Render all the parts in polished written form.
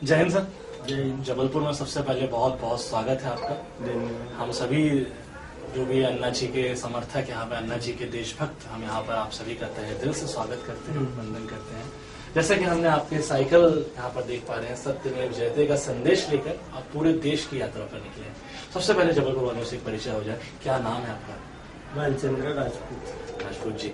जय हिंद सर। जय हिंद। जबलपुर में सबसे पहले बहुत बहुत स्वागत है आपका। धन्यवाद। हम सभी जो भी अन्ना जी के समर्थक यहाँ पे, अन्ना जी के देशभक्त, हम यहाँ पर आप सभी का तहे दिल से स्वागत करते हैं, वंदन करते हैं। जैसे कि हमने आपके साइकिल यहाँ पर देख पा रहे हैं, सत्यमेव जयते का संदेश लेकर आप पूरे देश की यात्रा पर निकले हैं। सबसे पहले जबलपुर वालों से एक परिचय हो जाए, क्या नाम है आपका? बालचंद्र राजपूत। राजपूत जी,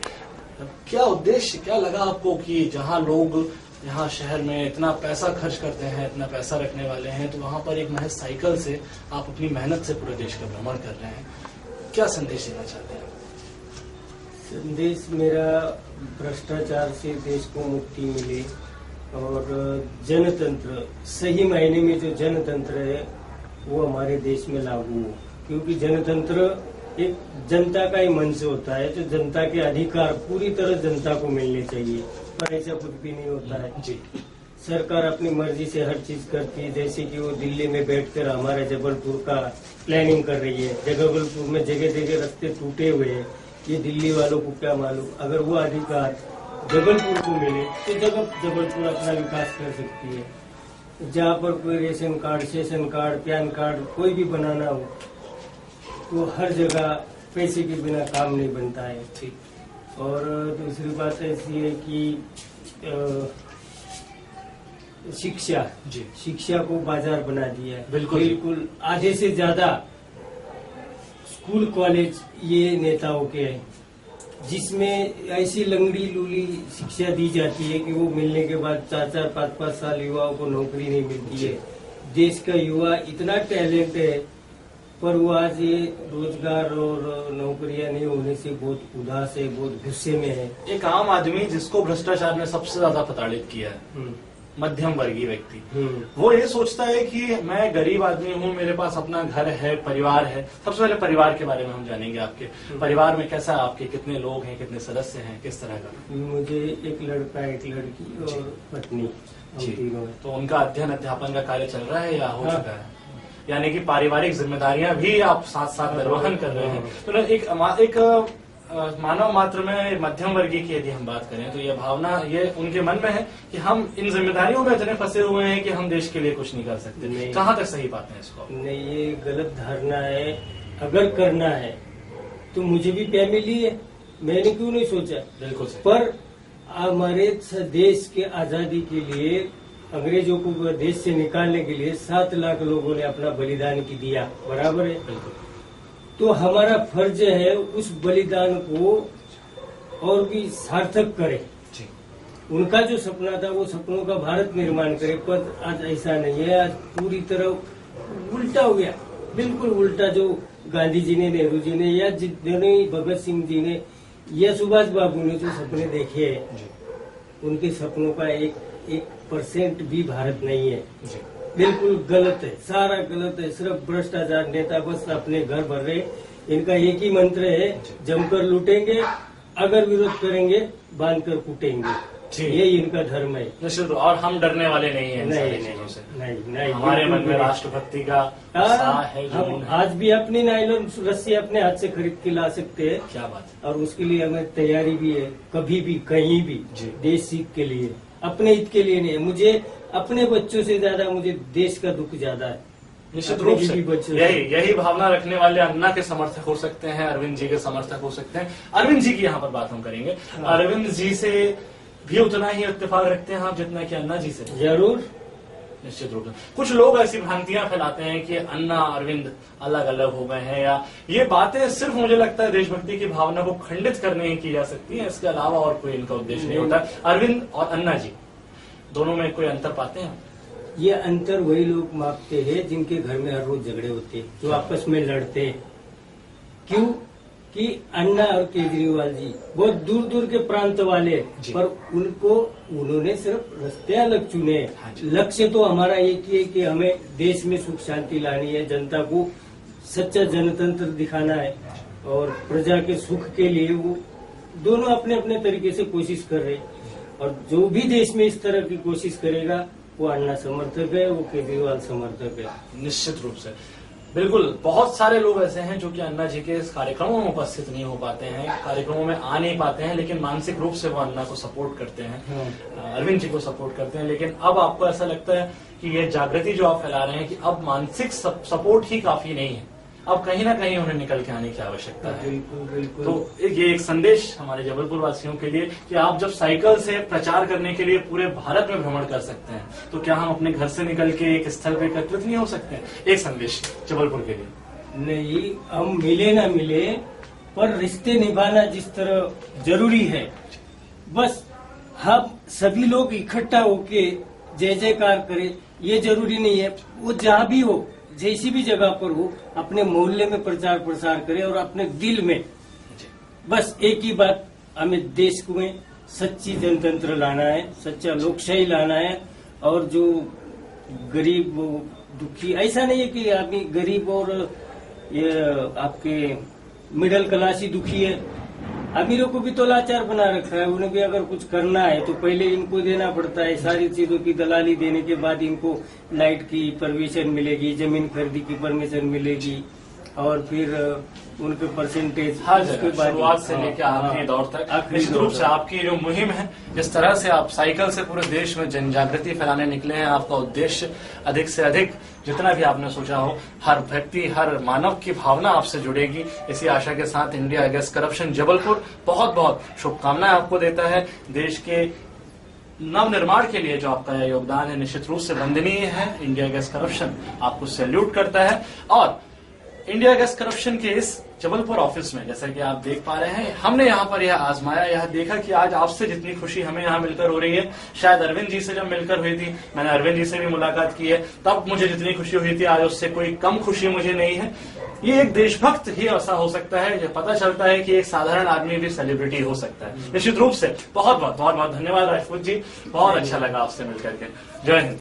क्या उद्देश्य, क्या लगा आपको कि जहाँ लोग यहाँ शहर में इतना पैसा खर्च करते हैं, इतना पैसा रखने वाले हैं, तो वहाँ पर एक महज साइकिल से आप अपनी मेहनत से पूरे देश का भ्रमण कर रहे हैं, क्या संदेश देना चाहते हैं? संदेश मेरा भ्रष्टाचार से देश को मुक्ति मिले और जनतंत्र, सही मायने में जो जनतंत्र है वो हमारे देश में लागू हो, क्योंकि जनतंत्र एक जनता का ही मंच होता है। जो जनता के अधिकार पूरी तरह जनता को मिलने चाहिए, पर ऐसा कुछ भी नहीं होता है जी। सरकार अपनी मर्जी से हर चीज करती है। जैसे कि वो दिल्ली में बैठकर हमारे जबलपुर का प्लानिंग कर रही है। जबलपुर में जगह जगह रास्ते टूटे हुए हैं, ये दिल्ली वालों को क्या मालूम। अगर वो अधिकार जबलपुर को मिले तो जबलपुर अपना विकास कर सकती है। जहाँ पर कोई ration card, session card, pan card कोई भी बनाना हो तो हर जगह पैसे के बिना काम नहीं बनता है। ठीक। और दूसरी बात ऐसी है कि शिक्षा जी। शिक्षा को बाजार बना दिया है। बिल्कुल। आधे से ज्यादा स्कूल कॉलेज ये नेताओं के हैं, जिसमें ऐसी लंगड़ी लूली शिक्षा दी जाती है कि वो मिलने के बाद 4-4, 5-5 साल युवाओं को नौकरी नहीं मिलती है। देश का युवा इतना टैलेंट है, पर वो आज ये रोजगार और नौकरियां नहीं होने से बहुत उदास है, बहुत गुस्से में है। एक आम आदमी जिसको भ्रष्टाचार ने सबसे ज्यादा प्रताड़ित किया है, मध्यम वर्गीय व्यक्ति, वो ये सोचता है कि मैं गरीब आदमी हूँ, मेरे पास अपना घर है, परिवार है। सबसे पहले परिवार के बारे में हम जानेंगे। आपके परिवार में कैसा है, आपके कितने लोग हैं, कितने सदस्य हैं, किस तरह का? मुझे एक लड़का, एक लड़की और पत्नी जी। तीनों। तो उनका अध्ययन अध्यापन का कार्य चल रहा है या हो चुका है? यानी कि पारिवारिक जिम्मेदारियां भी आप साथ साथ निर्वहन कर रहे हैं। तो एक मानव मात्र में मध्यम वर्गीय की यदि हम बात करें तो ये भावना ये उनके मन में है कि हम इन जिम्मेदारियों में इतने फंसे हुए हैं कि हम देश के लिए कुछ नहीं कर सकते। कहाँ तक सही पाते हैं इसको? नहीं, ये गलत धारणा है। अगर करना है तो मुझे भी फैमिली है, मैंने क्यों नहीं सोचा। बिल्कुल सही। पर हमारे देश के आजादी के लिए, अंग्रेजों को देश से निकालने के लिए 7 लाख लोगों ने अपना बलिदान की दिया, बराबर है। बिल्कुल। तो हमारा फर्ज है उस बलिदान को और भी सार्थक करें। जी। उनका जो सपना था वो सपनों का भारत निर्माण करे, पर आज ऐसा नहीं है। आज पूरी तरह उल्टा हो गया, बिल्कुल उल्टा। जो गांधी जी ने, नेहरू जी ने, या जिन्होंने भगत सिंह जी ने या सुभाष बाबू ने जो सपने देखे हैं, उनके सपनों का 1% भी भारत नहीं है। जी। बिल्कुल गलत है, सारा गलत है। सिर्फ भ्रष्टाचार, नेता बस अपने घर भर रहे। इनका एक ही मंत्र है, जमकर लूटेंगे, अगर विरोध करेंगे बांध कर कूटेंगे। ये इनका धर्म है। निश्चित। और हम डरने वाले नहीं हैं नहीं, हमारे मन में राष्ट्रभक्ति का उत्साह है। हम आज भी अपनी नायलॉन रस्सी अपने हाथ से खरीद के ला सकते हैं। क्या बात है। और उसके लिए हमें तैयारी भी है, कभी भी कहीं भी। देश हित के लिए, अपने हित के लिए नहीं। मुझे अपने बच्चों से ज्यादा मुझे देश का दुख ज्यादा है। निश्चित रूप से यही भावना रखने वाले अन्ना के समर्थक हो सकते हैं, अरविंद जी के समर्थक हो सकते हैं। अरविंद जी की यहाँ पर बात हम करेंगे। अरविंद जी से भी उतना ही इत्तेफाक रखते हैं आप जितना कि अन्ना जी से? जरूर। निश्चित रूप से। कुछ लोग ऐसी भ्रांतियां फैलाते हैं कि अन्ना अरविंद अलग अलग हो गए हैं, या ये बातें सिर्फ मुझे लगता है देशभक्ति की भावना को खंडित करने ही की जा सकती है, इसके अलावा और कोई इनका उद्देश्य नहीं होता। अरविंद और अन्ना जी दोनों में कोई अंतर पाते हैं? ये अंतर वही लोग मापते हैं जिनके घर में हर रोज झगड़े होते हैं, जो आपस में लड़ते हैं। क्यों कि अन्ना और केजरीवाल जी बहुत दूर दूर के प्रांत वाले, पर उन्होंने सिर्फ रास्ते अलग चुने। लक्ष्य तो हमारा एक ही है कि हमें देश में सुख शांति लानी है, जनता को सच्चा जनतंत्र दिखाना है, और प्रजा के सुख के लिए वो दोनों अपने अपने तरीके से कोशिश कर रहे हैं। और जो भी देश में इस तरह की कोशिश करेगा वो अन्ना समर्थक है, वो केजरीवाल समर्थक है। निश्चित रूप से। बिल्कुल, बहुत सारे लोग ऐसे हैं जो कि अन्ना जी के इस कार्यक्रमों में उपस्थित नहीं हो पाते हैं, कार्यक्रमों में आ नहीं पाते हैं, लेकिन मानसिक रूप से वो अन्ना को सपोर्ट करते हैं, अरविंद जी को सपोर्ट करते हैं। लेकिन अब आपको ऐसा लगता है कि ये जागृति जो आप फैला रहे हैं कि अब मानसिक सपोर्ट ही काफी नहीं है, अब कहीं ना कहीं उन्हें निकल के आने की आवश्यकता है। बिल्कुल बिल्कुल। तो ये एक संदेश हमारे जबलपुर वासियों के लिए कि आप जब साइकिल से प्रचार करने के लिए पूरे भारत में भ्रमण कर सकते हैं, तो क्या हम अपने घर से निकल के एक स्थल पे एकत्रित नहीं हो सकते हैं? एक संदेश जबलपुर के लिए। नहीं, हम मिले ना मिले, पर रिश्ते निभाना जिस तरह जरूरी है, बस हम सभी लोग इकट्ठा होके जय जयकार करें, ये जरूरी नहीं है। वो जहाँ भी हो, जैसी भी जगह पर हो, अपने मोहल्ले में प्रचार प्रसार करें और अपने दिल में बस एक ही बात, हमें देश में सच्ची जनतंत्र लाना है, सच्चा लोकशाही लाना है। और जो गरीब दुखी, ऐसा नहीं है कि आदमी गरीब और ये आपके मिडिल क्लास ही दुखी है, अमीरों को भी तो लाचार बना रखा है। उन्हें भी अगर कुछ करना है तो पहले इनको देना पड़ता है, सारी चीजों की दलाली देने के बाद इनको लाइट की परमिशन मिलेगी, जमीन खरीदी की परमिशन मिलेगी, और फिर उनके परसेंटेज शुरुआत से लेकर आखिरी दौर तक। निश्चित रूप से आपकी जो मुहिम है, जिस तरह से आप साइकिल से पूरे देश में जन जागृति फैलाने निकले हैं, आपका उद्देश्य अधिक से अधिक जितना भी आपने सोचा हो, हर व्यक्ति, हर मानव की भावना आपसे जुड़ेगी, इसी आशा के साथ इंडिया अगेंस्ट करप्शन जबलपुर बहुत बहुत शुभकामनाएं आपको देता है। देश के नव निर्माण के लिए जो आपका योगदान है निश्चित रूप से वंदनीय है। इंडिया अगेंस्ट करप्शन आपको सैल्यूट करता है। और इंडिया अगेंस्ट करप्शन के इस जबलपुर ऑफिस में, जैसा कि आप देख पा रहे हैं, हमने यहाँ पर यह आजमाया, यह देखा कि आज आपसे जितनी खुशी हमें यहाँ मिलकर हो रही है, शायद अरविंद जी से जब मिलकर हुई थी, मैंने अरविंद जी से भी मुलाकात की है, तब मुझे जितनी खुशी हुई थी, आज उससे कोई कम खुशी मुझे नहीं है। ये एक देशभक्त ही ऐसा हो सकता है, जो पता चलता है कि एक साधारण आदमी भी सेलिब्रिटी हो सकता है। निश्चित रूप से बहुत बहुत धन्यवाद राजपूत जी, बहुत अच्छा लगा आपसे मिलकर के। जय हिंद।